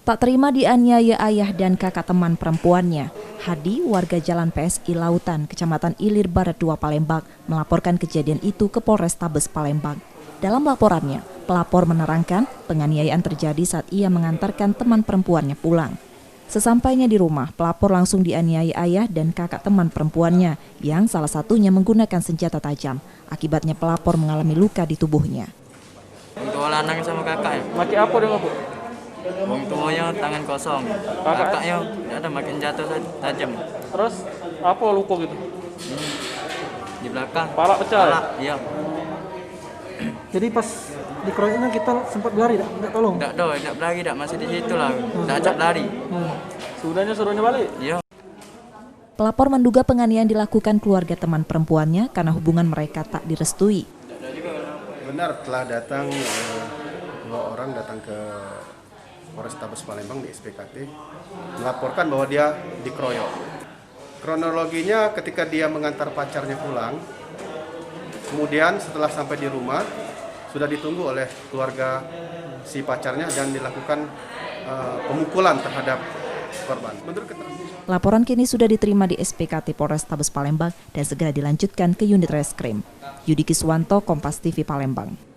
Tak terima dianiaya ayah dan kakak teman perempuannya, Hadi, warga Jalan PSI Lautan, Kecamatan Ilir Barat 2 Palembang, melaporkan kejadian itu ke Polrestabes Palembang. Dalam laporannya, pelapor menerangkan penganiayaan terjadi saat ia mengantarkan teman perempuannya pulang. Sesampainya di rumah, pelapor langsung dianiaya ayah dan kakak teman perempuannya yang salah satunya menggunakan senjata tajam. Akibatnya pelapor mengalami luka di tubuhnya. Untuk lanang sama kakak ya? Maki apa dia ngaku? Wong tuanya tangan kosong, kakaknya ada makin jatuh tajam. Terus apa luka gitu? Di belakang. Palak pecah? Palak, iya. Jadi pas dikeroyoknya kita sempat lari, enggak tolong? Enggak lari, masih di situ lah. Enggak ajak lari. Sudahnya suruhnya balik? Iya. Pelapor menduga penganiayaan dilakukan keluarga teman perempuannya karena hubungan mereka tak direstui. Benar, telah datang dua orang datang ke Polrestabes Palembang di SPKT melaporkan bahwa dia dikeroyok. Kronologinya ketika dia mengantar pacarnya pulang, kemudian setelah sampai di rumah sudah ditunggu oleh keluarga si pacarnya dan dilakukan pemukulan terhadap korban. Laporan kini sudah diterima di SPKT Polrestabes Palembang dan segera dilanjutkan ke unit reskrim. Yudi Kiswanto, Kompas TV Palembang.